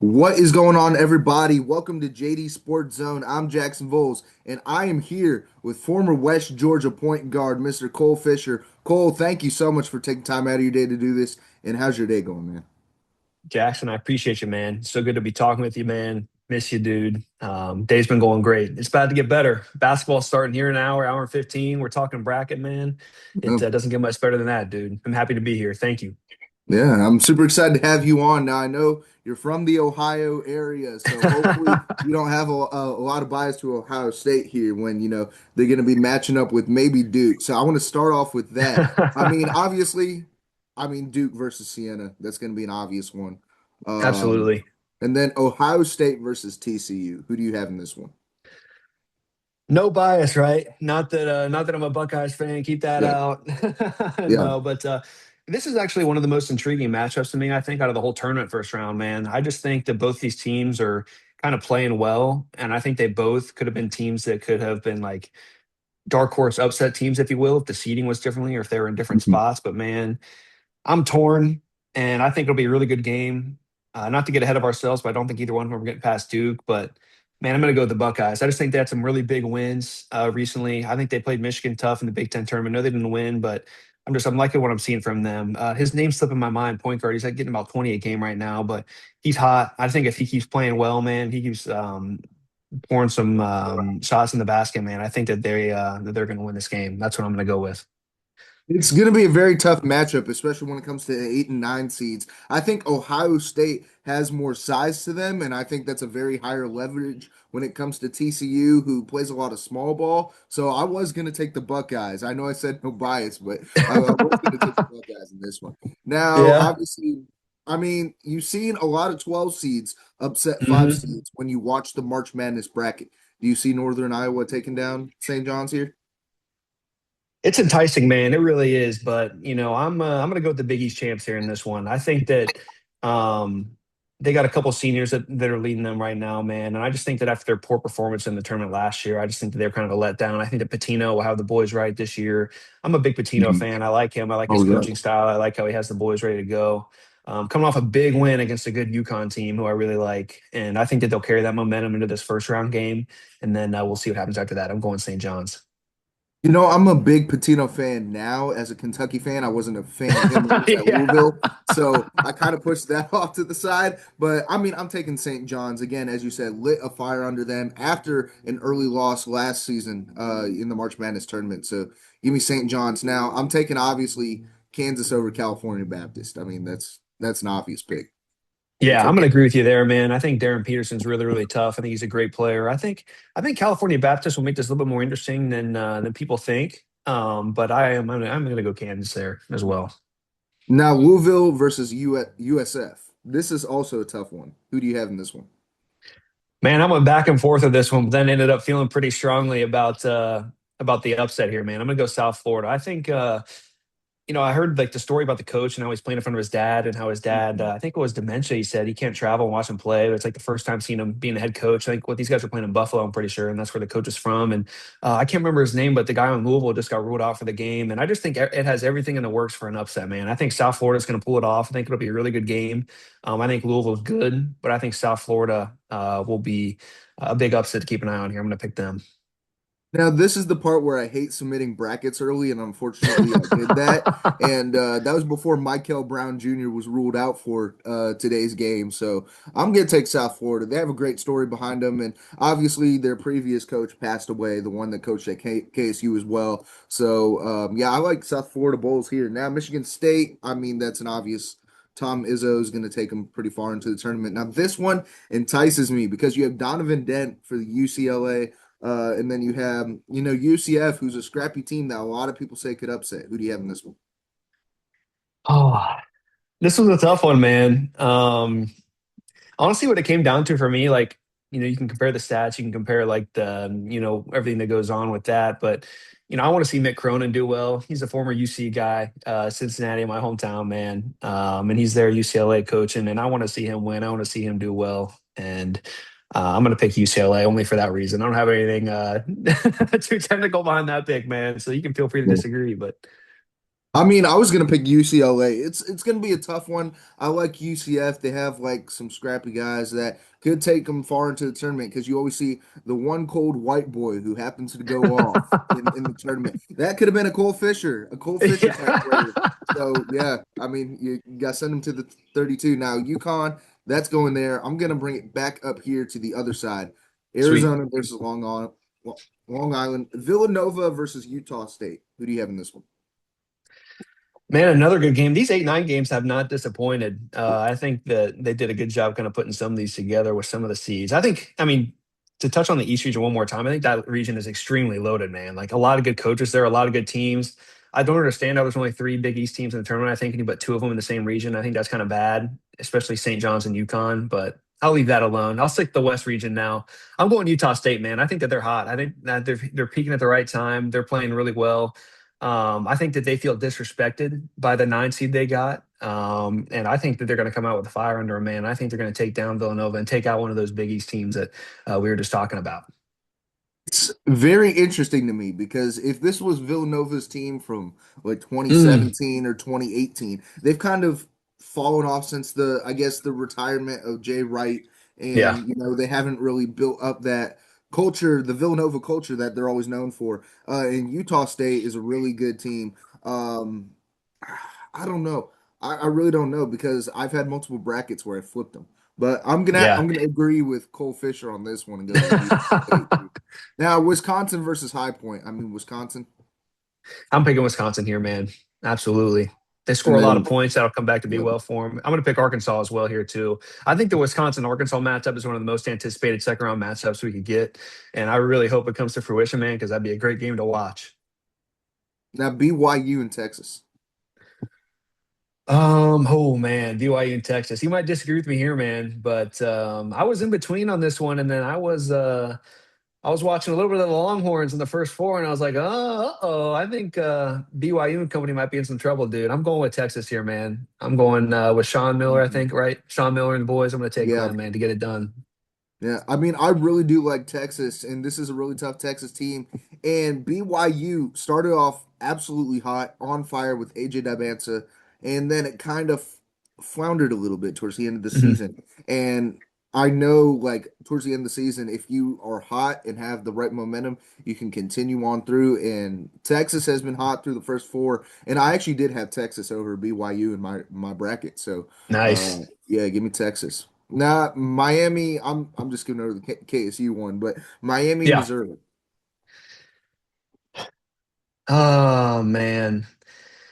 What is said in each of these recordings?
What is going on, everybody? Welcome to JD Sports Zone. I'm Jackson Voles, and I am here with former West Georgia point guard, Mr. Cole Fisher. Cole, thank you so much for taking time out of your day to do this. And how's your day going, man? Jackson, I appreciate you, man. So good to be talking with you, man. Miss you, dude. Day's been going great. It's about to get better. Basketball's starting here in an hour and 15. We're talking bracket, man. It doesn't get much better than that, dude. I'm happy to be here. Thank you. Yeah, I'm super excited to have you on. Now, I know you're from the Ohio area, so hopefully you don't have a lot of bias to Ohio State here when, they're going to be matching up with maybe Duke. So I want to start off with that. Obviously, Duke versus Siena. That's going to be an obvious one. Um, Absolutely. and then Ohio State versus TCU. Who do you have in this one? No bias, right? Not that I'm a Buckeyes fan. Keep that Yeah, out. yeah. No, but this is actually one of the most intriguing matchups to me, I think, out of the whole tournament first round, man. I just think that both these teams are kind of playing well, and I think they both could have been teams that could have been like dark horse upset teams, if you will, if the seeding was differently or if they were in different Mhm. spots. But man, I'm torn, and I think it'll be a really good game. Not to get ahead of ourselves, but I don't think either one of them are getting past Duke. But man, I'm going to go with the Buckeyes. I just think they had some really big wins recently. I think they played Michigan tough in the Big Ten tournament. No, they didn't win, but I'm liking what I'm seeing from them. His name's slipping my mind, point guard. He's like getting about 20 a game right now, but he's hot. I think if he keeps playing well, man, he keeps pouring some shots in the basket, man. I think that they're going to win this game. That's what I'm going to go with. It's going to be a very tough matchup, especially when it comes to 8 and 9 seeds. I think Ohio State has more size to them, and I think that's a very higher leverage when it comes to TCU, who plays a lot of small ball. So I was going to take the Buckeyes. I know I said no bias, but I was going to take the Buckeyes in this one. Now, Yeah. obviously, you've seen a lot of 12 seeds upset 5 hmm seeds when you watch the March Madness bracket. Do you see Northern Iowa taking down St. John's here? It's enticing, man. It really is. But I'm gonna go with the Big East champs here in this one. I think that um, they got a couple seniors that are leading them right now, man. And I just think that after their poor performance in the tournament last year, I just think that they're kind of a letdown. I think that Patino will have the boys right this year. I'm a big Patino Mhm. fan. I like him. I like his Oh, yeah. coaching style. I like how he has the boys ready to go. Coming off a big win against a good UConn team who I really like, and I think that they'll carry that momentum into this first round game, and then we'll see what happens after that. I'm going St. John's. I'm a big Patino fan now. As a Kentucky fan, I wasn't a fan of him when he was at Yeah. Louisville, so I kind of pushed that off to the side. But I'm taking St. John's again, as you said, lit a fire under them after an early loss last season in the March Madness tournament. So give me St. John's. Now I'm taking obviously Kansas over California Baptist. That's an obvious pick. We'll Yeah, I'm take gonna it. agree with you there, man. I think Darren Peterson's really, really tough. I think he's a great player. I think California Baptist will make this a little bit more interesting than people think. But I'm gonna go Kansas there as well. Now Louisville versus USF. This is also a tough one. Who do you have in this one? Man, I went back and forth with this one, but then ended up feeling pretty strongly about the upset here, man. I'm gonna go South Florida. I think I heard like the story about the coach and how he's playing in front of his dad and how his dad, I think it was dementia. He said he can't travel and watch him play. But it's like the first time seeing him being a head coach. I think what these guys are playing in Buffalo, I'm pretty sure, and that's where the coach is from. And I can't remember his name, but the guy on Louisville just got ruled out for the game. And I just think it has everything in the works for an upset, man. I think South Florida's going to pull it off. I think it'll be a really good game. I think Louisville's good, but I think South Florida will be a big upset to keep an eye on here. I'm going to pick them. Now, this is the part where I hate submitting brackets early, and unfortunately, I did that. And that was before Michael Brown Jr. was ruled out for today's game. So I'm going to take South Florida. They have a great story behind them. And obviously, their previous coach passed away, the one that coached at KSU as well. So, yeah, I like South Florida Bulls here. Now, Michigan State, that's an obvious. Tom Izzo is going to take them pretty far into the tournament. Now, this one entices me because you have Donovan Dent for the UCLA. And then you have, UCF, who's a scrappy team that a lot of people say could upset. Who do you have in this one? Oh, this was a tough one, man. Honestly, what it came down to for me, like, you can compare the stats, you can compare like everything that goes on with that. But, I want to see Mick Cronin do well. He's a former UC guy, Cincinnati, my hometown, man. And he's there UCLA coaching, and I want to see him win. I want to see him do well. And I'm going to pick UCLA only for that reason. I don't have anything too technical behind that pick, man. So you can feel free to disagree, but I mean, I was gonna pick UCLA. It's gonna be a tough one. I like UCF. They have like some scrappy guys that could take them far into the tournament because you always see the one cold white boy who happens to go off in the tournament. That could have been a Cole Fisher type player. Yeah. So yeah, I mean, you got to send him to the 32. Now UConn, that's going there. I'm gonna bring it back up here to the other side. Sweet. Arizona versus Long Island, Villanova versus Utah State. Who do you have in this one? Man, another good game. These 8-9 games have not disappointed. I think that they did a good job kind of putting some of these together with some of the seeds. I mean, to touch on the East region one more time, I think that region is extremely loaded, man. Like a lot of good coaches there, a lot of good teams. I don't understand how there's only three Big East teams in the tournament. I think, but two of them in the same region. I think that's kind of bad, especially St. John's and UConn. But I'll leave that alone. I'll stick the West region now. I'm going Utah State, man. I think that they're hot. I think that they're peaking at the right time. They're playing really well. I think that they feel disrespected by the 9 seed they got. And I think that they're going to come out with a fire under a man. I think they're going to take down Villanova and take out one of those Big East teams that we were just talking about. It's very interesting to me because if this was Villanova's team from like Mm, 2017 or 2018, they've kind of fallen off since I guess, the retirement of Jay Wright, yeah, and they haven't really built up that culture, the Villanova culture that they're always known for. And Utah State is a really good team. Um, I don't know. I really don't know because I've had multiple brackets where I flipped them. But yeah. I'm gonna agree with Cole Fisher on this one and go with Utah State. Now, Wisconsin versus High Point. I mean, Wisconsin, I'm picking Wisconsin here, man. Absolutely. They score and a lot then of points. That'll come back to be yep. well for them. I'm going to pick Arkansas as well here, too. I think the Wisconsin Arkansas matchup is one of the most anticipated second round matchups we could get. And I really hope it comes to fruition, man, because that'd be a great game to watch. Now BYU in Texas. Oh man, BYU in Texas. You might disagree with me here, man, but I was in between on this one, and then I was watching a little bit of the Longhorns in the first four, and I was like, oh, I think BYU and company might be in some trouble, dude. I'm going with Texas here, man. I'm going with Sean Miller, I Mhm. think, right? Sean Miller and the boys. I'm going to take Yeah, them, man, to get it done. yeah. I mean, I really do like Texas, and this is a really tough Texas team. And BYU started off absolutely hot, on fire with AJ Dabansa, and then it kind of floundered a little bit towards the end of the Mhm. season. And I know, like, towards the end of the season, if you are hot and have the right momentum, you can continue on through. And Texas has been hot through the first four, and I actually did have Texas over BYU in my bracket. So, Nice. yeah, give me Texas. Nah, Miami. I'm just gonna go to the KSU one, but Miami, Yeah. Missouri. Oh man.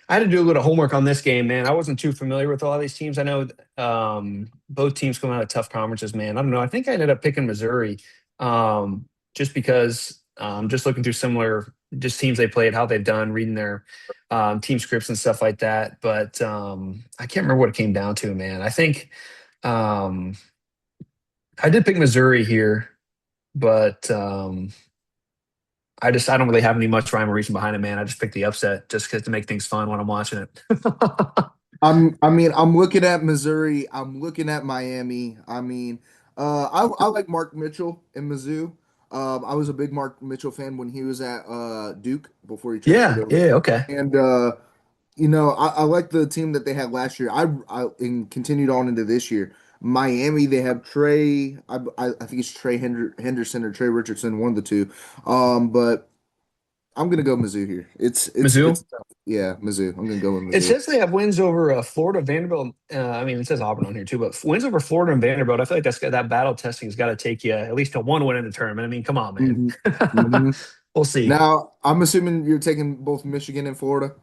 I had to do a little homework on this game, man. I wasn't too familiar with a lot of these teams. I know both teams come out of tough conferences, man. I don't know. I think I ended up picking Missouri just because just looking through similar just teams they played, how they've done, reading their team scripts and stuff like that. But I can't remember what it came down to, man. I think um, I did pick Missouri here, but I don't really have any much rhyme or reason behind it, man. I just picked the upset just 'cause to make things fun when I'm watching it. I mean, I'm looking at Missouri. I'm looking at Miami. I mean, I like Mark Mitchell in Mizzou. I was a big Mark Mitchell fan when he was at Duke before he transferred Yeah, over, yeah, okay. and I like the team that they had last year. I and continued on into this year. Miami, they have Trey. I think it's Henderson or Trey Richardson, one of the two. But I'm gonna go Mizzou here. It's Mizzou. tough. Yeah, Mizzou. I'm gonna go with It Mizzou. says they have wins over Florida, Vanderbilt. I mean, it says Auburn on here too, but wins over Florida and Vanderbilt. I feel like that battle testing has got to take you at least to one win in the tournament. I mean, come on, man. hmm hmm We'll see. Now, I'm assuming you're taking both Michigan and Florida.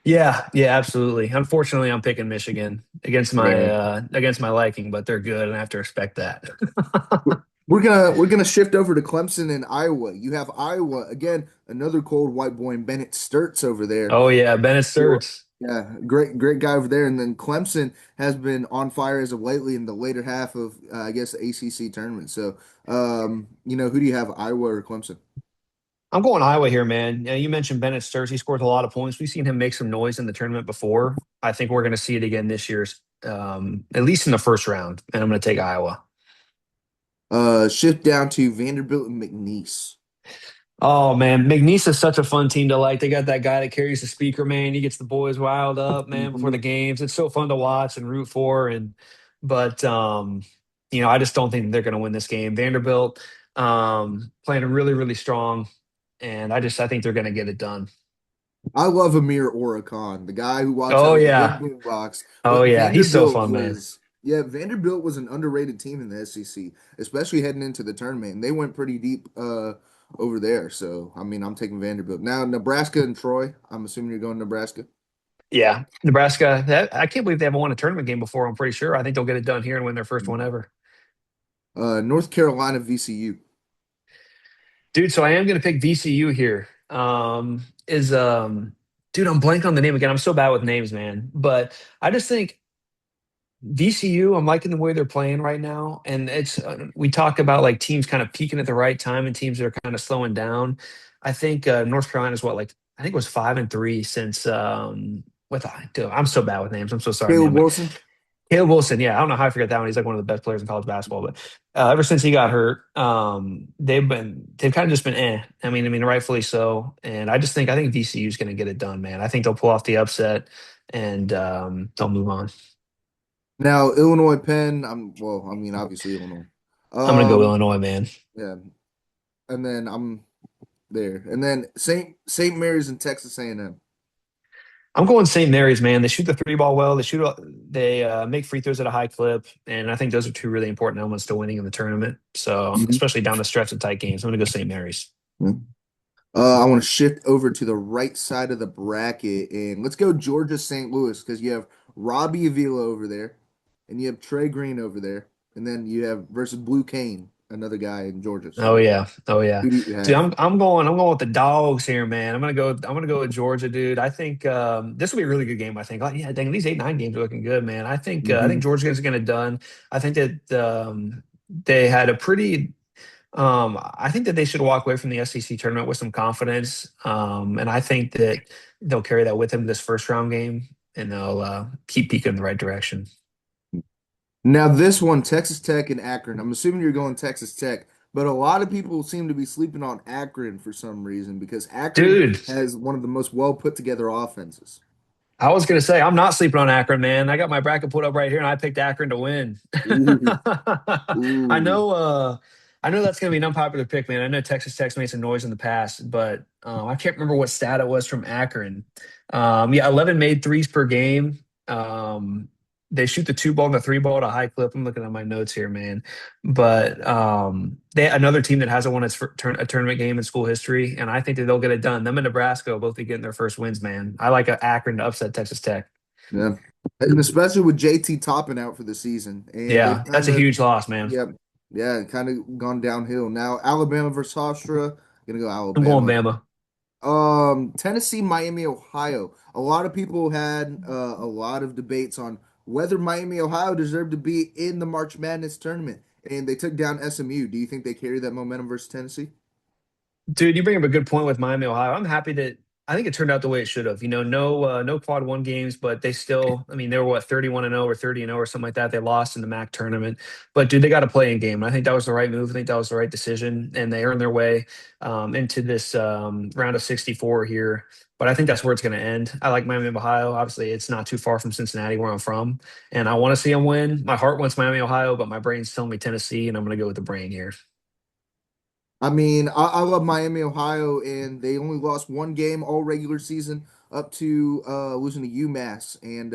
Yeah, yeah, absolutely. Unfortunately, I'm picking Michigan Yeah. against my liking, but they're good, and I have to respect that. We're gonna shift over to Clemson and Iowa. You have Iowa again, another cold white boy, and Bennett Sturts over there. Oh yeah, Bennett Sturts. Yeah, great guy over there. And then Clemson has been on fire as of lately in the later half of I guess the ACC tournament. So, who do you have, Iowa or Clemson? I'm going Iowa here, man. You mentioned Bennett Sturts. He scores a lot of points. We've seen him make some noise in the tournament before. I think we're going to see it again this year, at least in the first round. And I'm going to take Iowa. Shift down to Vanderbilt and McNeese. Oh man, McNeese is such a fun team to like. They got that guy that carries the speaker, man. He gets the boys riled up, man, before the Mhm. games. It's so fun to watch and root for. And but I just don't think they're going to win this game. Vanderbilt playing really, really strong, and I think they're going to get it done. I love Amir Orakan, the guy who walks out Oh with the big yeah, boombox. oh But yeah, he's so fun, man. Vanderbilt was an underrated team in the SEC, especially heading into the tournament. And they went pretty deep over there. So, I mean, I'm taking Vanderbilt. Now, Nebraska and Troy. I'm assuming you're going Nebraska. Yeah, Nebraska. I can't believe they haven't won a tournament game before. I'm pretty sure. I think they'll get it done here and win their first one ever. North Carolina VCU. Dude, so I am going to pick VCU here. Is Dude, I'm blank on the name again. I'm so bad with names, man. But I just think VCU, I'm liking the way they're playing right now. And we talk about like teams kind of peaking at the right time and teams that are kind of slowing down. I think North Carolina's I think it was 5-3 since dude, I'm so bad with names. I'm so sorry, Caleb man. But Wilson. Caleb Wilson, yeah, I don't know how I forgot that one. He's like one of the best players in college basketball. But ever since he got hurt, they've kind of just been I mean, rightfully so. And I think VCU is going to get it done, man. I think they'll pull off the upset and they'll move on. Now, Illinois Penn. I mean, obviously Illinois. I'm going to go Um, Illinois, man. yeah, and then I'm there. And then St. Mary's and Texas A&M. I'm going St. Mary's, man. They shoot the three ball well. They make free throws at a high clip, and I think those are two really important elements to winning in the tournament. So, Mhm. especially down the stretch of tight games, I'm going to go St. Mary's. I want to shift over to the right side of the bracket and let's go Georgia St. Louis because you have Robbie Avila over there and you have Trey Green over there. And then you have versus Blue Kane, another guy in Georgia. Oh So yeah, oh yeah, who do you dude. have? I'm going with the dogs here, man. I'm gonna go with Georgia, dude. I think this will be a really good game. I think. Like, yeah, dang, these 8-9 games are looking good, man. I think Hmm. Georgia's gonna get it done. I think that they had a pretty. I think that they should walk away from the SEC tournament with some confidence. And I think that they'll carry that with them this first round game, and they'll keep peaking in the right direction, Now this one, Texas Tech and Akron. I'm assuming you're going Texas Tech, but a lot of people seem to be sleeping on Akron for some reason because Akron dude. has one of the most well put together offenses. I was gonna say I'm not sleeping on Akron, man. I got my bracket put up right here, and I picked Akron to win. Ooh, I ooh. know, uh, I know that's gonna be an unpopular pick, man. I know Texas Tech's made some noise in the past, but I can't remember what stat it was from Akron. Yeah, 11 made threes per game. Um, they shoot the two ball and the three ball at a high clip. I'm looking at my notes here, man. But they another team that hasn't won a tournament game in school history, and I think that they'll get it done. Them and Nebraska will both be getting their first wins, man. I like Akron to upset Texas Tech. Yeah. And especially with JT topping out for the season. And they've Yeah, that's kind a of, huge loss, man. yeah, yeah, kind of gone downhill. Now, Alabama versus Hofstra. Gonna go I'm going Alabama. Bama. Tennessee, Miami, Ohio. A lot of people had a lot of debates on whether Miami, Ohio deserved to be in the March Madness tournament. And they took down SMU. Do you think they carry that momentum versus Tennessee? Dude, you bring up a good point with Miami, Ohio. I'm happy that I think it turned out the way it should have. No quad one games, but they still, I mean, they were what 31-0 or 30-0 or something like that. They lost in the MAC tournament, but dude, they got to play in game. And I think that was the right move. I think that was the right decision, and they earned their way into this round of 64 here. But I think that's where it's going to end. I like Miami, Ohio. Obviously, it's not too far from Cincinnati, where I'm from, and I want to see them win. My heart wants Miami, Ohio, but my brain's telling me Tennessee, and I'm going to go with the brain here. I mean, I love Miami, Ohio, and they only lost one game all regular season up to losing to UMass. And,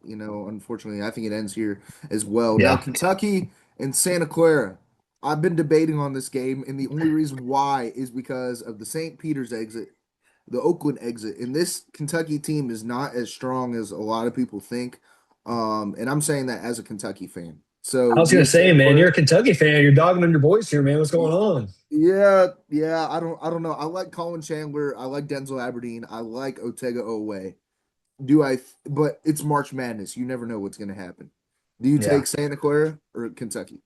unfortunately, I think it ends here as well. Now, Yeah. Kentucky and Santa Clara. I've been debating on this game, and the only reason why is because of the St. Peter's exit, the Oakland exit. And this Kentucky team is not as strong as a lot of people think. And I'm saying that as a Kentucky fan. I So, was do you gonna have say, Santa man, Clara? you're a Kentucky fan. You're dogging on your boys here, man. What's going on? Yeah, yeah. I don't know. I like Colin Chandler. I like Denzel Aberdeen. I like Otega Owe. But it's March Madness. You never know what's going to happen. Do you Yeah, take Santa Clara or Kentucky?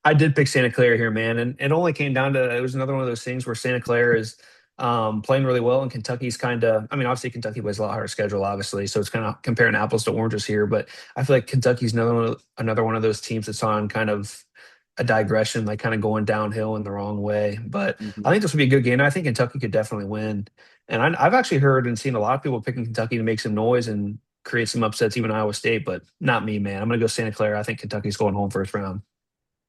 I did pick Santa Clara here, man, and it only came down to it was another one of those things where Santa Clara is playing really well, and Kentucky's kind of. I mean, obviously Kentucky plays a lot harder schedule, obviously, so it's kind of comparing apples to oranges here. But I feel like Kentucky's another one of those teams that's on kind of. a digression, like kind of going downhill in the wrong way. But I Mhm. think this would be a good game. I think Kentucky could definitely win. And I've actually heard and seen a lot of people picking Kentucky to make some noise and create some upsets, even Iowa State, but not me, man. I'm going to go Santa Clara. I think Kentucky's going home first round.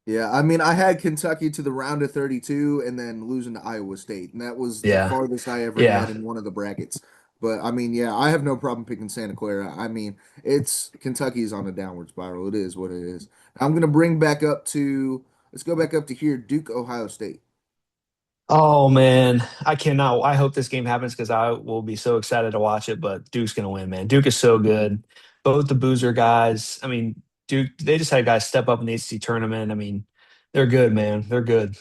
Yeah, I mean, I had Kentucky to the round of 32 and then losing to Iowa State, and that was the Yeah. farthest I ever Yeah. had in one of the brackets. But I mean, yeah, I have no problem picking Santa Clara. I mean, it's Kentucky's on a downward spiral. It is what it is. I'm gonna bring back up to let's go back up to here, Duke, Ohio State. Oh man, I cannot. I hope this game happens because I will be so excited to watch it. But Duke's gonna win, man. Duke is so Mhm. good. Both the Boozer guys. I mean, Duke. They just had guys step up in the ACC tournament. I mean, they're good, man. They're good.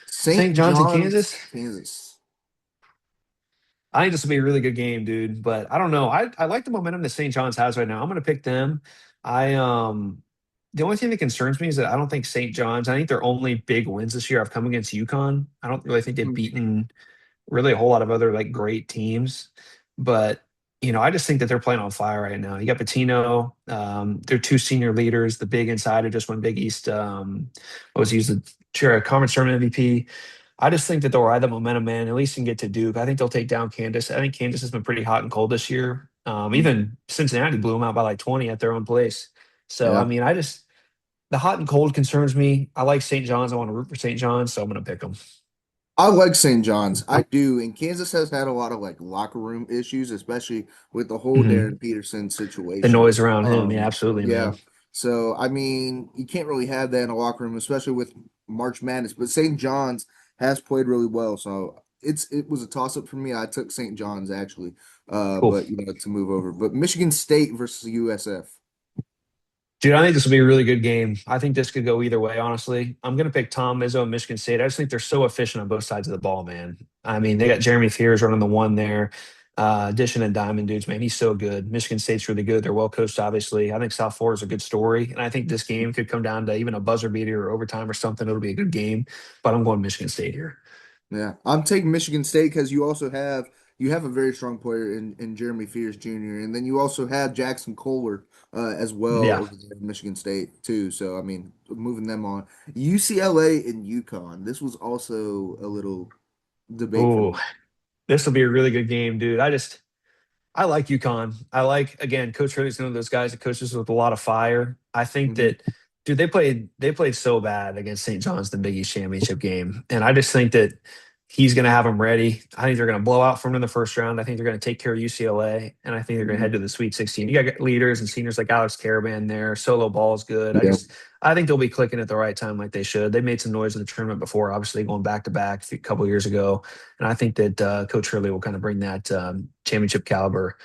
St. St. John's in John's, Kansas. Kansas. I think this will be a really good game, dude. But I don't know. I like the momentum that St. John's has right now. I'm gonna pick them. I The only thing that concerns me is that I don't think St. John's. I think their only big wins this year have come against UConn. I don't really think they've Mhm. beaten really a whole lot of other like great teams. But I just think that they're playing on fire right now. You got Patino, their two senior leaders, the big inside who just won Big East. What was he? He was the chair conference tournament MVP. I just think that they'll ride the momentum, man. At least and get to Duke. I think they'll take down Kansas. I think Kansas has been pretty hot and cold this year. Even Cincinnati blew them out by like 20 at their own place. So I Yeah. mean, I just the hot and cold concerns me. I like St. John's. I want to root for St. John's, so I'm going to pick them. I like St. John's. I do. And Kansas has had a lot of like locker room issues, especially with the whole Mhm. Darren Peterson The situation. noise around him. Yeah, absolutely, Yeah. man. So I mean, you can't really have that in a locker room, especially with March Madness. But St. John's has played really well. So it was a toss up for me. I took St. John's actually. Cool. But to move over. But Michigan State versus USF. Dude, I think this will be a really good game. I think this could go either way, honestly. I'm going to pick Tom Izzo and Michigan State. I just think they're so efficient on both sides of the ball, man. I mean, they got Jeremy Fears running the one there, dishing and diamond dudes, man. He's so good. Michigan State's really good. They're well coached, obviously. I think South Florida is a good story. And I think this game could come down to even a buzzer beater or overtime or something. It'll be a good game. But I'm going Michigan State here. Yeah, I'm taking Michigan State because you have a very strong player in Jeremy Fears Jr. and then you also have Jackson Kohler as well Yeah. over there in Michigan State too. So I mean, moving them on UCLA and UConn. This was also a little debate for Ooh, me. this will be a really good game, dude. I like UConn. I like again, Coach Hurley's one of those guys that coaches with a lot of fire. I think Hmm. that, dude, they played so bad against St. John's the Big East championship game, and I just think that he's going to have them ready. I think they're going to blow out from him in the first round. I think they're going to take care of UCLA, and I think they're going to Hmm. head to the Sweet 16. You got leaders and seniors like Alex Caravan there. Solo ball is good. Yeah. I think they'll be clicking at the right time like they should. They made some noise in the tournament before, obviously going back to back a couple years ago, and I think that Coach Hurley will kind of bring that championship caliber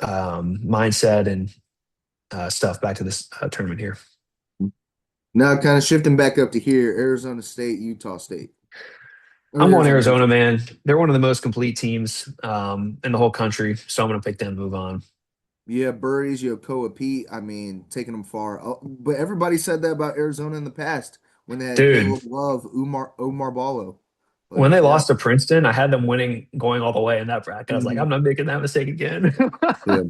mindset and stuff back to this tournament here. Now, kind of shifting back up to here, Arizona State, Utah State, or I'm going Arizona Arizona, A&M. man. They're one of the most complete teams in the whole country, so I'm going to pick them to move on. You have Burries, you have Koa Pete. I mean, taking them far. Oh, but everybody said that about Arizona in the past when they had Dude, Caleb Love, Omar Ballo. when Like, they yeah. lost to Princeton, I had them winning, going all the way in that bracket. I was like, I'm Mhm. not making that mistake again. Yeah.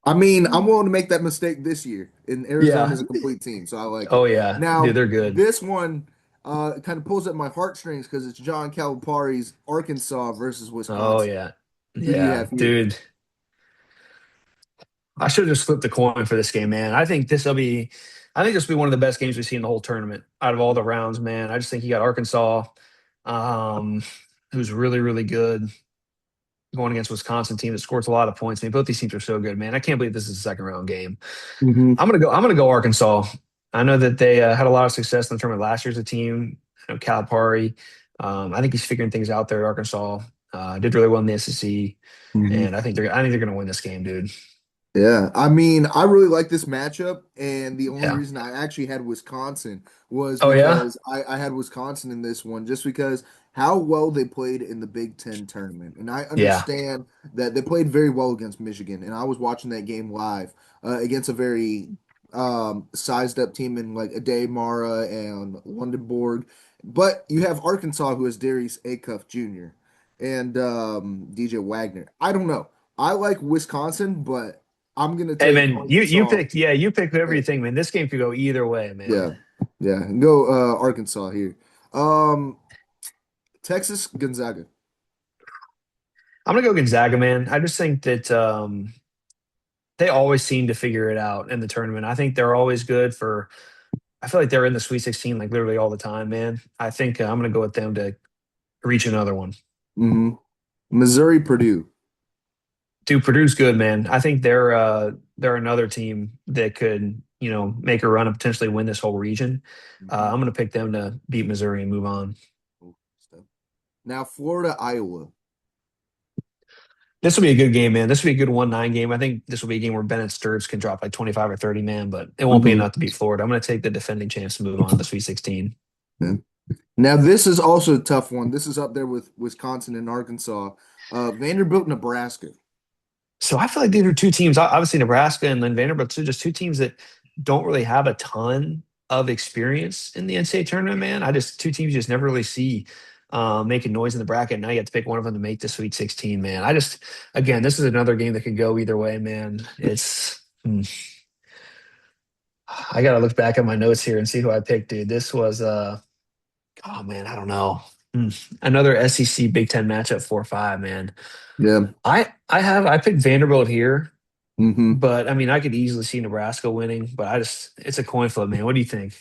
I mean, I'm willing to make that mistake this year. And Arizona Yeah. is a complete team, so I like it. Oh yeah, dude, Now, they're good. this one kind of pulls at my heartstrings because it's John Calipari's Arkansas versus Oh Wisconsin. yeah, Who do you yeah, have here? dude. I should have just flipped the coin for this game, man. I think this will be one of the best games we've seen in the whole tournament out of all the rounds, man. I just think you got Arkansas, um, who's really, really good, going against Wisconsin team that scores a lot of points. I mean, both these teams are so good, man. I can't believe this is a second round game. Hmm. I'm gonna go Arkansas. I know that they had a lot of success in the tournament last year as a team. Calipari, I think he's figuring things out there at Arkansas. Did really well in the SEC, and I think they're gonna win this game, dude. Yeah, I mean, I really like this matchup, and the only Yeah. reason I actually had Wisconsin was Oh yeah. because I had Wisconsin in this one, just because how well they played in the Big Ten tournament. And I Yeah. understand that they played very well against Michigan, and I was watching that game live against a very sized up team in like Ade Mara and Lundenborg. But you have Arkansas, who has Darius Acuff Jr. and DJ Wagner. I don't know. I like Wisconsin, but I'm gonna Hey take man, you Arkansas. picked, yeah, you picked whoever Yeah, you think, man. This game could go either way, yeah. man. Yeah, go Arkansas here. Um, Texas, Gonzaga. I'm gonna go Gonzaga, man. I just think that they always seem to figure it out in the tournament. I think they're always good for. I feel like they're in the Sweet 16 like literally all the time, man. I think I'm gonna go with them to reach another one. Hmm. Missouri, Purdue. Dude, Purdue's good, man. I think they're another team that could, make a run and potentially win this whole region. Hmm. I'm gonna pick them to beat Missouri and move on. Now Florida, Iowa. This will be a good game, man. This will be a good 1-9 game. I think this will be a game where Bennett Sturts can drop like 25 or 30, man, but it won't be Hmm. enough to beat Florida. I'm gonna take the defending champs to move on to the Sweet 16. Yeah. Now this is also a tough one. This is up there with Wisconsin and Arkansas. Vanderbilt, Nebraska. So I feel like these are two teams, obviously Nebraska and then Vanderbilt, too, just two teams that don't really have a ton of experience in the NCAA tournament, man. Two teams you just never really see making noise in the bracket. Now you have to pick one of them to make the Sweet 16, man. Again, this is another game that could go either way, man. I got to look back at my notes here and see who I picked, dude. This was, oh man, I don't know. Hmm. Another SEC Big Ten matchup 4-5, man. Yeah. I picked Vanderbilt here. Hmm. But I mean, I could easily see Nebraska winning, but it's a coin flip, man. What do you think?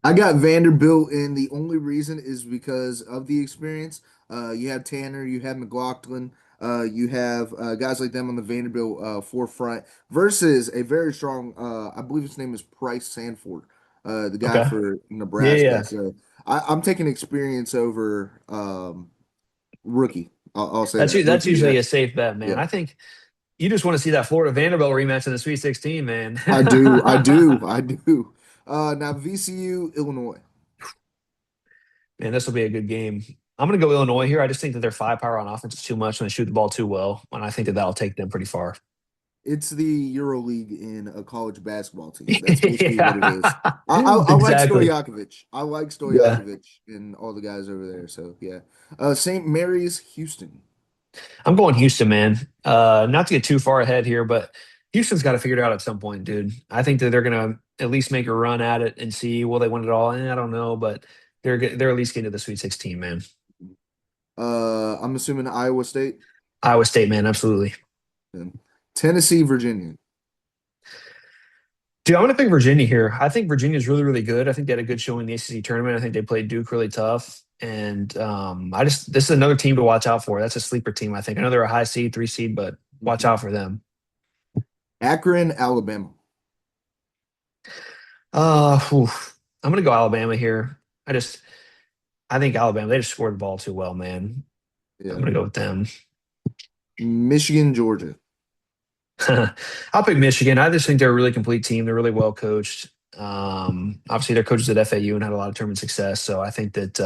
I got Vanderbilt, and the only reason is because of the experience. You have Tanner, you have McLaughlin, you have guys like them on the Vanderbilt forefront versus a very strong, I believe his name is Price Sanford, the guy Okay. for Yeah, yeah, Nebraska. yeah. So I'm taking experience over rookie. I'll say that That's rookie. Yeah, usually a safe bet, man. yeah. I think you just want to see that Florida Vanderbilt rematch in the Sweet 16, man. I do, I do, I do. Now VCU, Illinois. Man, this will be a good game. I'm going to go Illinois here. I just think that their firepower on offense is too much and they shoot the ball too well, and I think that that'll take them pretty far. It's the EuroLeague in a college basketball team. That's basically what it is. Yeah, I like exactly. Stojakovic. I like Yeah. Stojakovic and all the guys over there. So yeah. St. Mary's, Houston. I'm going Houston, man. Not to get too far ahead here, but Houston's got to figure it out at some point, dude. I think that they're gonna at least make a run at it and see will they win it all. And I don't know, but they're at least getting to the Sweet 16, man. I'm assuming Iowa State. Iowa State, man, absolutely. And Tennessee, Virginia. Dude, I'm gonna pick Virginia here. I think Virginia's really, really good. I think they had a good showing in the ACC tournament. I think they played Duke really tough. And this is another team to watch out for. That's a sleeper team, I think. I know they're a high seed, 3 seed, but watch Mhm. out for them. Akron, Alabama. Whew. I'm gonna go Alabama here. I think Alabama, they just scored the ball too well, man. I'm Yeah. gonna go with them. Michigan, Georgia. I'll pick Michigan. I just think they're a really complete team. They're really well coached. Obviously, they're coaches at FAU and had a lot of tournament success. So I think that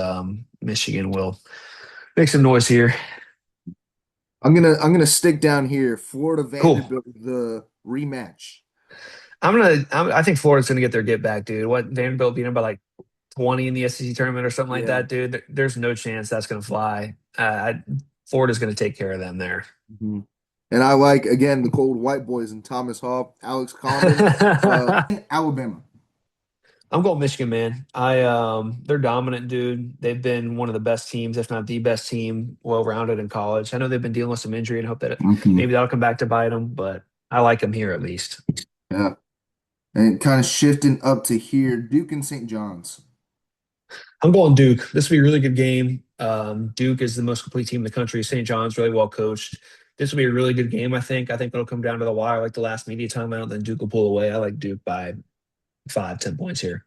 Michigan will make some noise here. I'm gonna stick down here. Florida, Cool. Vanderbilt, the rematch. I think Florida's gonna get their get back, dude. What Vanderbilt beat them by like 20 in the SEC tournament or something like Yeah. that, dude. There's no chance that's gonna fly. Florida's gonna take care of them there. Mhm. And I like again the cold white boys and Thomas Hall, Alex Condon, Alabama. I'm going Michigan, man. They're dominant, dude. They've been one of the best teams, if not the best team, well-rounded in college. I know they've been dealing with some injury and hope that Mhm. maybe that'll come back to bite them, but I like them here at least. Yeah. And kind of shifting up to here, Duke and St. John's. I'm going Duke. This will be a really good game. Duke is the most complete team in the country. St. John's really well coached. This will be a really good game, I think. I think it'll come down to the wire like the last media timeout, then Duke will pull away. I like Duke by 5, 10 points here.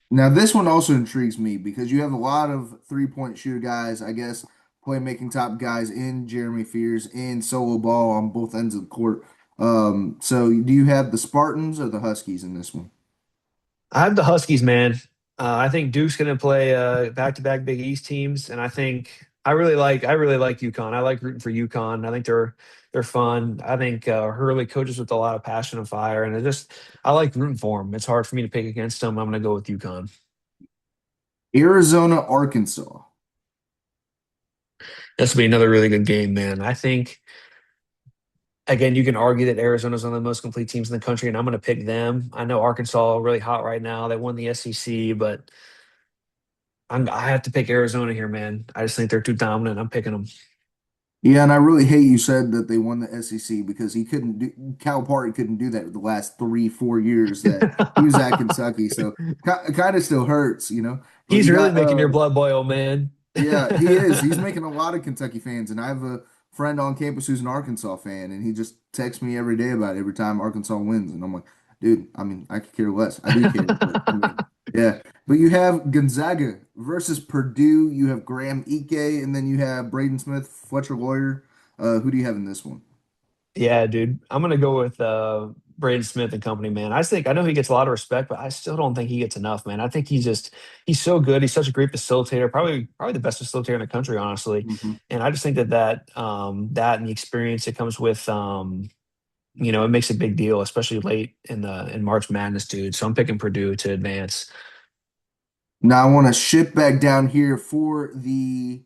Now, this one also intrigues me because you have a lot of three-point shooter guys, I guess, playmaking top guys in Jeremy Fears and Solo Ball on both ends of the court. So do you have the Spartans or the Huskies in this one? I have the Huskies, man. I think Duke's going to play back-to-back Big East teams, and I really like UConn. I like rooting for UConn. I think they're fun. I think Hurley coaches with a lot of passion and fire, and I like rooting for them. It's hard for me to pick against them. I'm going to go with UConn. Arizona, Arkansas. This will be another really good game, man. I think Again, you can argue that Arizona's one of the most complete teams in the country, and I'm going to pick them. I know Arkansas really hot right now. They won the SEC, but I have to pick Arizona here, man. I just think they're too dominant. I'm picking them. Yeah, and I really hate you said that they won the SEC because he couldn't do Calipari couldn't do that the last 3, 4 years that he was at Kentucky. So it kind of still hurts, you know. But He's you really got making your blood boil, man. yeah, he is. He's making a lot of Kentucky fans, and I have a friend on campus who's an Arkansas fan, and he just texts me every day about it every time Arkansas wins, and I'm like, dude, I mean, I could care less. I do care, but I mean, yeah. But you have Gonzaga versus Purdue. You have Graham Ike, and then you have Braden Smith, Fletcher Lawyer. Who do you have in this one? Yeah, dude. I'm gonna go with Braden Smith and company, man. I know he gets a lot of respect, but I still don't think he gets enough, man. I think he's so good. He's such a great facilitator, probably the best facilitator in the country, honestly. Hmm. And I just think that and the experience that comes with it makes a big deal, especially late in March Madness, dude. So I'm picking Purdue to advance. Now I want to shift back down here for the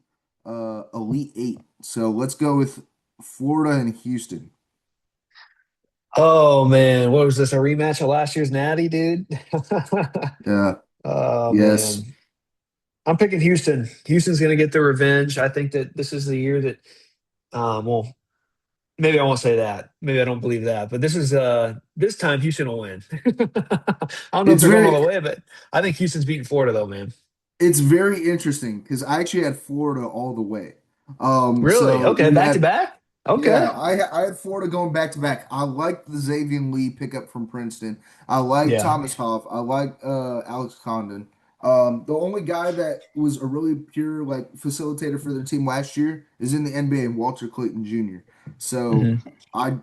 Elite Eight. So let's go with Florida and Houston. Oh man, what was this? A rematch of last year's Natty, dude? Yeah, Oh yes. man. I'm picking Houston. Houston's going to get their revenge. I think that this is the year that, well, maybe I won't say that. Maybe I don't believe that. But this time Houston will win. I don't know if It's they're going all very the way, but I think Houston's beating Florida though, man. It's very interesting because I actually had Florida all the way. Really? So Okay, you back to had, back. Okay. yeah, I had Florida going back to back. I liked the Xavier Lee pickup from Princeton. I like Yeah. Thomas Hoff. I like Alex Condon. The only guy that was a really pure like facilitator for their team last year is in the NBA, Walter Clayton Jr. So Hmm. I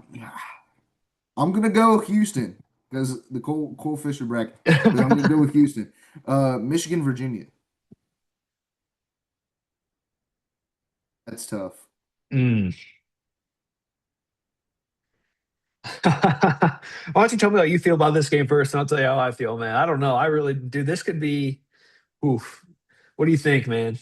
I'm gonna go Houston because the Cole Fisher bracket, but I'm gonna go with Houston. Michigan, Virginia. That's tough. Mm. Why don't you tell me how you feel about this game first, and I'll tell you how I feel, man. I don't know. I really do. This could be. Oof. What do you think, man?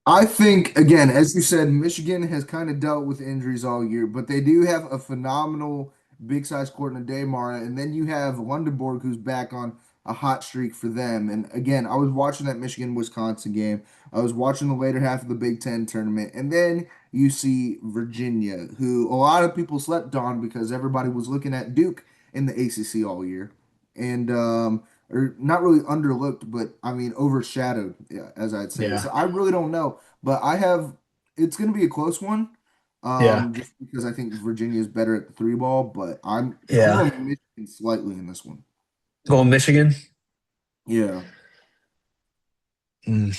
I think, again, as you said, Michigan has kind of dealt with injuries all year, but they do have a phenomenal big size court in Daymar, and then you have Lundenborg who's back on a hot streak for them. And again, I was watching that Michigan-Wisconsin game. I was watching the later half of the Big Ten tournament, and then you see Virginia, who a lot of people slept on because everybody was looking at Duke in the ACC all year. And or not really underlooked, but I mean overshadowed, yeah, as I'd say. Yeah. So I really don't know, but it's going to be a close one, Yeah. just because I think Virginia is better at the three ball, but I'm Yeah. going Michigan slightly in this one. Going Michigan. Yeah, Mm.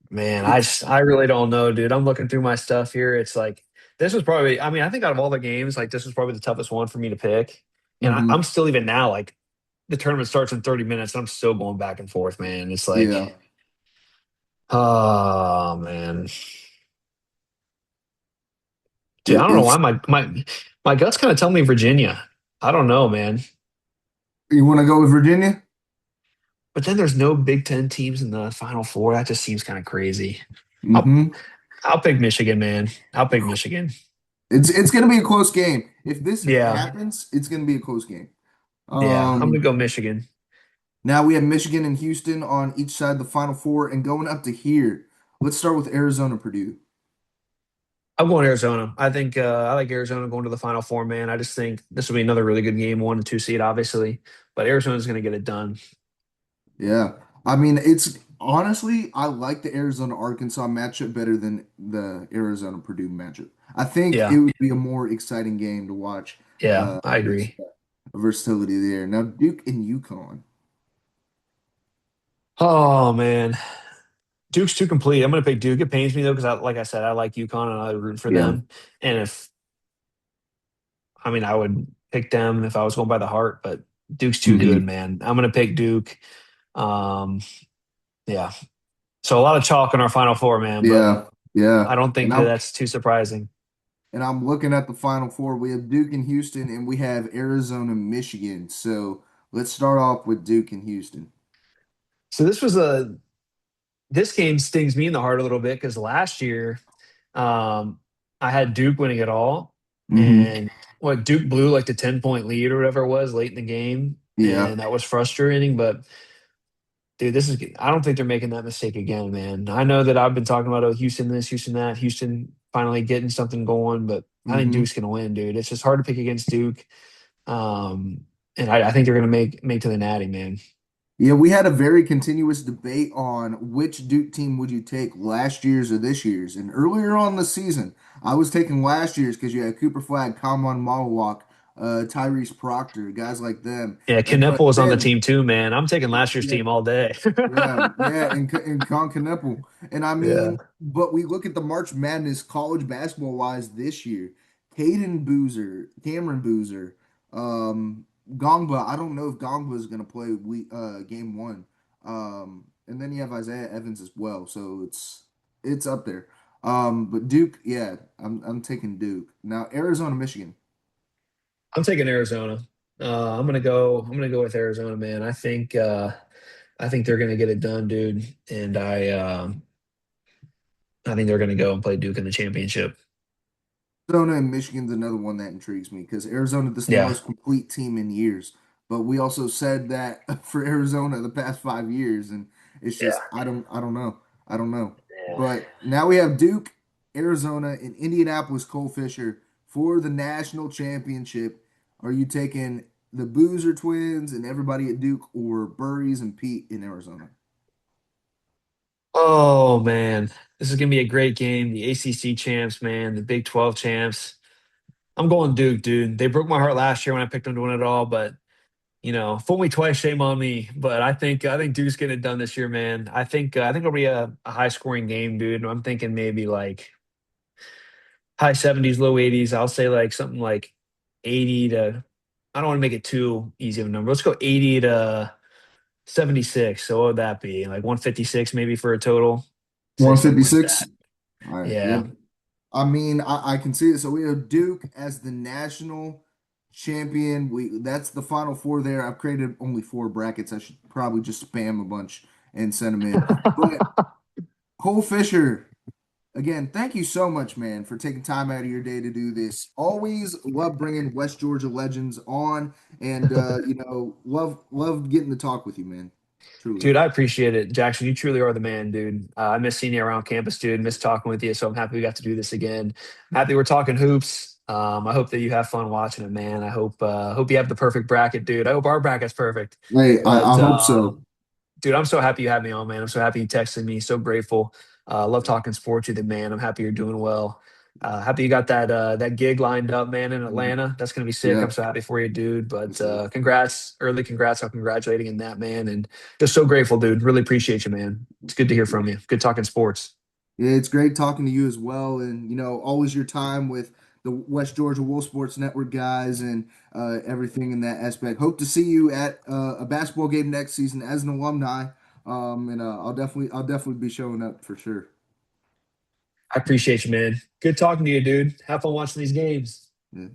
Man, it's I really don't know, dude. I'm looking through my stuff here. It's like this was probably I mean, I think out of all the games, like this was probably the toughest one for me to pick. And I'm hmm still even now, like the tournament starts in 30 minutes and I'm still going back and forth, man. It's like, yeah. oh man. Dude, I don't know It's why my guts kind of tell me Virginia. I don't know, man. You want to go with Virginia? But then there's no Big Ten teams in the Final Four. That just seems kind of crazy. I'll Hmm. I'll pick Michigan, man. I'll pick Michigan. It's going to be a close game. If this Yeah. happens, it's going to be a close game. Yeah. I'm gonna Um, go Michigan. Now we have Michigan and Houston on each side of the Final Four, and going up to here. Let's start with Arizona, Purdue. I'm going Arizona. I think I like Arizona going to the Final Four, man. I just think this will be another really good game, 1 and 2 seed, obviously, but Arizona's going to get it done. Yeah. I mean, it's honestly, I like the Arizona Arkansas matchup better than the Arizona Purdue matchup. I think it Yeah, would be a more exciting game to watch. yeah, I Just agree. versatility there. Now Duke and UConn. Oh man, Duke's too complete. I'm going to pick Duke. It pains me though because, like I said, I like UConn and I root for Yeah. them. And if I mean, I would pick them if I was going by the heart, but Duke's too good, Hmm. man. I'm going to pick Duke. Um, yeah. So a lot of chalk in our Final Four, man, but Yeah. Yeah. I don't And think that I'm that's too surprising. looking at the Final Four. We have Duke and Houston, and we have Arizona, Michigan. So let's start off with Duke and Houston. So this game stings me in the heart a little bit because last year, um, I had Duke winning it all. Hmm. and what Duke blew like the 10-point lead or whatever it was late in the game, Yeah. and that was frustrating. But dude, this is I don't think they're making that mistake again, man. I know that I've been talking about Houston this, Houston that, Houston finally getting something going, but I think Hmm. Duke's gonna win, dude. It's just hard to pick against Duke. And I think they're gonna make to the Natty, man. Yeah, we had a very continuous debate on which Duke team would you take, last year's or this year's. And earlier on the season, I was taking last year's because you had Cooper Flag, Kamon Malawak, Tyrese Proctor, guys like them. Yeah, But Knuppel is on the then, team too, man. I'm taking last year's yeah, team all day. yeah, and Con Knuppel. And I Yeah. mean, but we look at the March Madness college basketball wise this year. Caden Boozer, Cameron Boozer, Gongba. I don't know if Gongba is going to play game one. And then you have Isaiah Evans as well. So it's up there. But Duke, yeah, I'm taking Duke. Now Arizona, Michigan. I'm taking Arizona. I'm gonna go with Arizona, man. I think they're gonna get it done, dude. And I think they're gonna go and play Duke in the championship. Arizona and Michigan's another one that intrigues me because Arizona, this is the Yeah. most complete team in years. But we also said that for Arizona the past 5 years, and it's Yeah. just I don't know, I don't know. Yeah. But now we have Duke, Arizona, and Indianapolis Cole Fisher for the national championship. Are you taking the Boozer twins and everybody at Duke, or Burries and Pete in Arizona? Oh man, this is gonna be a great game. The ACC champs, man, the Big 12 champs. I'm going Duke, dude. They broke my heart last year when I picked them to win it all, but fool me twice, shame on me. But I think Duke's getting it done this year, man. I think it'll be a high scoring game, dude. I'm thinking maybe like high 70s, low 80s. I'll say like something like 80 to. I don't want to make it too easy of a number. Let's go 80 to 76. So what would that be? Like 156 maybe for a total. Say something like that. 156. All right. Yeah. Yep. I mean, I can see it. So we have Duke as the national champion. We That's the final four there. I've created only four brackets. I should probably just spam a bunch and send them in. But Cole Fisher, again, thank you so much, man, for taking time out of your day to do this. Always love bringing West Georgia legends on, and love getting to talk with you, man. Truly. Dude, I appreciate it. Jackson, you truly are the man, dude. I miss seeing you around campus, dude. Miss talking with you. So I'm happy we got to do this again. I'm happy we're talking hoops. I hope that you have fun watching it, man. Hope you have the perfect bracket, dude. I hope our bracket's perfect. Hey, I But hope so. dude, I'm so happy you had me on, man. I'm so happy you texted me. So grateful. Love talking sports with you, man. I'm happy you're doing well. Happy you got that gig lined up, man, in Atlanta. That's gonna be sick. I'm Yeah. so happy for you, dude. But Yes, sir. congrats, early congrats. I'm congratulating in that, man, and just so grateful, dude. Really appreciate you, man. It's good to hear from you. Good talking sports. Yeah, it's great talking to you as well, and always your time with the West Georgia Wolf Sports Network guys and everything in that aspect. Hope to see you at a basketball game next season as an alumni, and I'll definitely be showing up for sure. I appreciate you, man. Good talking to you, dude. Have fun watching these games. Yeah.